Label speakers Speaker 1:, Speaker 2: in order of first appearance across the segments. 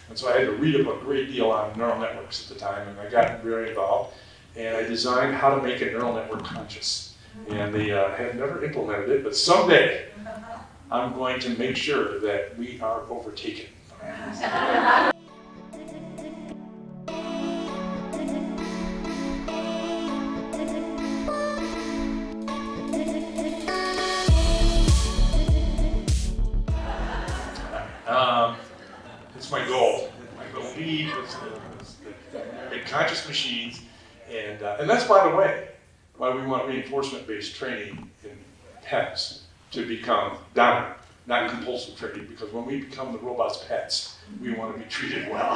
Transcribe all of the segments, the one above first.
Speaker 1: And so I had to read up a great deal on neural networks at the time, and I got very involved. And I designed how to make a neural network conscious. And they have never implemented it, but someday I'm going to make sure that we are overtaken. It's my goal. My belief is to make conscious machines, and that's, by the way, why we want reinforcement-based training in pets to become dominant, not compulsive training, because when we become the robot's pets, we want to be treated well.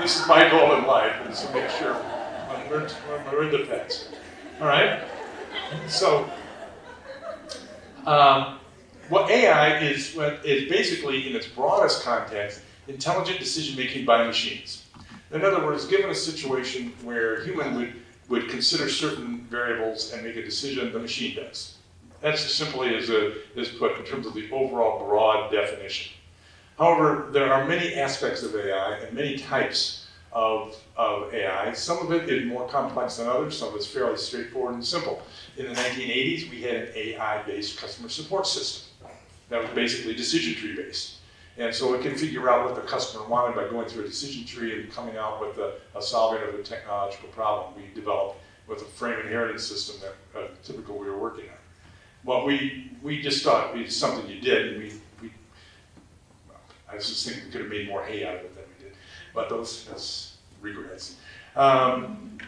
Speaker 1: This is my goal in life, is to make sure when we're the pets. All right? So, what AI is basically, in its broadest context, intelligent decision-making by machines. In other words, given a situation where a human would consider certain variables and make a decision, the machine does. That's as simply as put in terms of the overall broad definition. However, there are many aspects of AI and many types of AI. Some of it is more complex than others, some of it's fairly straightforward and simple. In the 1980s, we had an AI-based customer support system that was basically decision tree based. And so it can figure out what the customer wanted by going through a decision tree and coming out with a solving of a technological problem we developed with a frame inheritance system that typical we were working on. Well, we just thought it was something you did, and I was just thinking we could have made more hay out of it than we did, but that's regrets.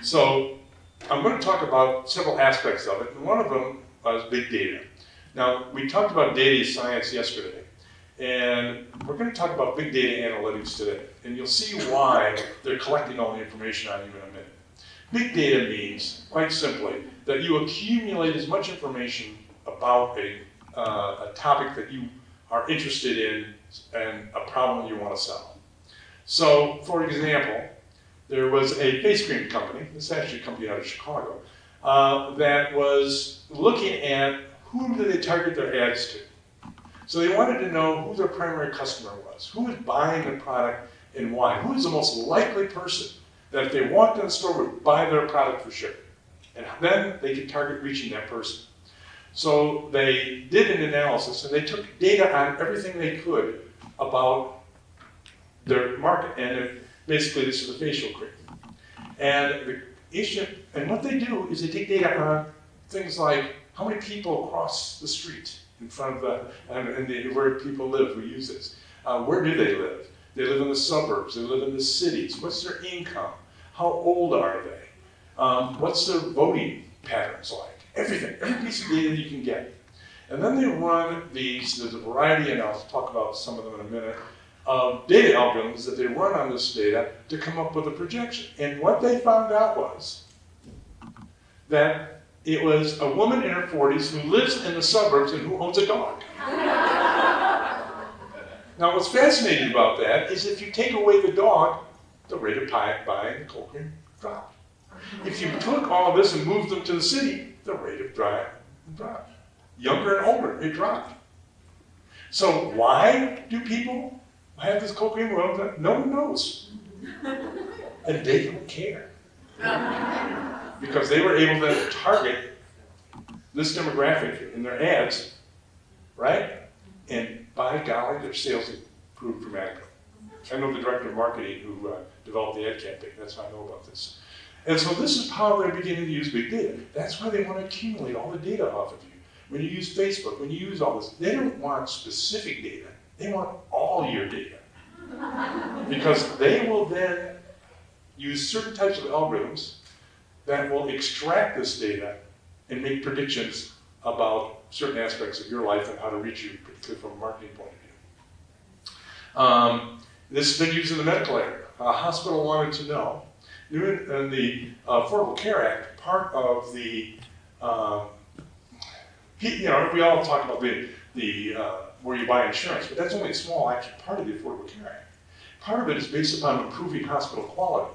Speaker 1: So I'm going to talk about several aspects of it, and one of them was big data. Now, we talked about data science yesterday, and we're going to talk about big data analytics today, and you'll see why they're collecting all the information on you in a minute. Big data means, quite simply, that you accumulate as much information about a topic that you are interested in and a problem you want to solve. So, for example, there was a face cream company, this is actually a company out of Chicago, that was looking at who do they target their ads to. So they wanted to know who their primary customer was, who was buying the product and why, who is the most likely person that if they walked in the store would buy their product for sure. And then they could target reaching that person. So they did an analysis and they took data on everything they could about their market. And basically this is a facial cream. And what they do is they take data on things like how many people cross the street in front of where people live who use this. Where do they live? They live in the suburbs, they live in the cities. What's their income? How old are they? What's their voting patterns like? Everything, every piece of data you can get. And then they run there's a variety, and I'll talk about some of them in a minute, of data algorithms that they run on this data to come up with a projection. And what they found out was that it was a woman in her 40s who lives in the suburbs and who owns a dog. Now what's fascinating about that is if you take away the dog, the rate of buying the cold cream dropped. If you took all of this and moved them to the city, the rate of dropped. Younger and older, it dropped. So why do people have this cold cream? Well, no one knows. And they don't care. Because they were able to target this demographic in their ads, right? And by golly, their sales improved dramatically. I know the director of marketing who developed the ad campaign. That's how I know about this. And so this is how they're beginning to use big data. That's why they want to accumulate all the data off of you. When you use Facebook, when you use all this, they don't want specific data. They want all your data. Because they will then use certain types of algorithms that will extract this data and make predictions about certain aspects of your life and how to reach you, particularly from a marketing point of view. This has been used in the medical area. A hospital wanted to know, in the Affordable Care Act, part of the, we all talk about the where you buy insurance, but that's only a small actually part of the Affordable Care Act. Part of it is based upon improving hospital quality.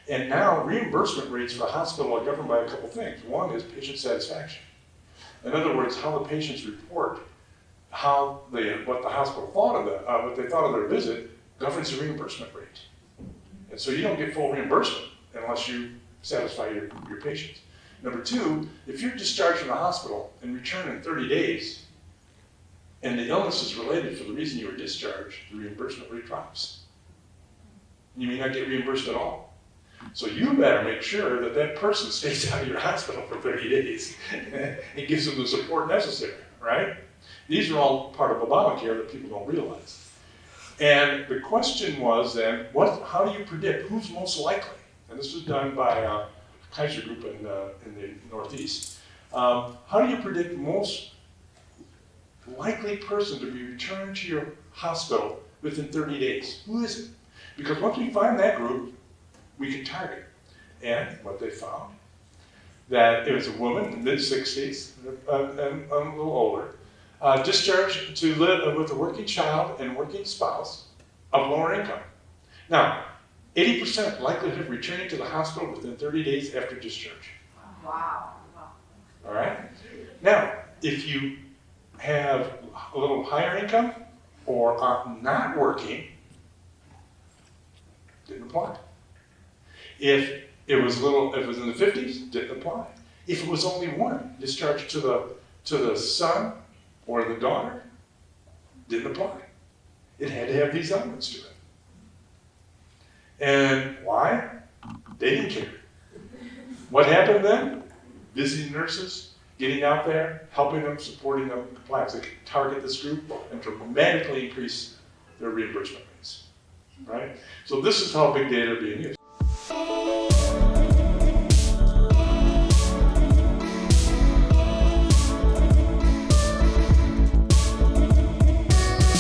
Speaker 1: And now reimbursement rates for a hospital are governed by a couple things. One is patient satisfaction. In other words, how the patients report what the hospital thought of what they thought of their visit governs the reimbursement rate. And so you don't get full reimbursement unless you satisfy your patients. Number two, if you're discharged from the hospital and return in 30 days, and the illness is related for the reason you were discharged, the reimbursement rate drops. You may not get reimbursed at all. So you better make sure that that person stays out of your hospital for 30 days and gives them the support necessary, right? These are all part of Obamacare that people don't realize. And the question was then, how do you predict who's most likely? And this was done by Kaiser Group in the Northeast. How do you predict the most likely person to be returned to your hospital within 30 days? Who is it? Because once we find that group, we can target. And what they found, that it was a woman in mid-60s and a little older, discharged to live with a working child and working spouse of lower income. Now, 80% likelihood of returning to the hospital within 30 days after discharge.
Speaker 2: Wow.
Speaker 1: All right? Now, if you have a little higher income or are not working, didn't apply. If it was in the 50s, didn't apply. If it was only one discharged to the son or the daughter, didn't apply. It had to have these elements to it. And why? They didn't care. What happened then? Visiting nurses, getting out there, helping them, supporting them, compliance. They could target this group and dramatically increase their reimbursement rates. Right? So this is how big data are being used.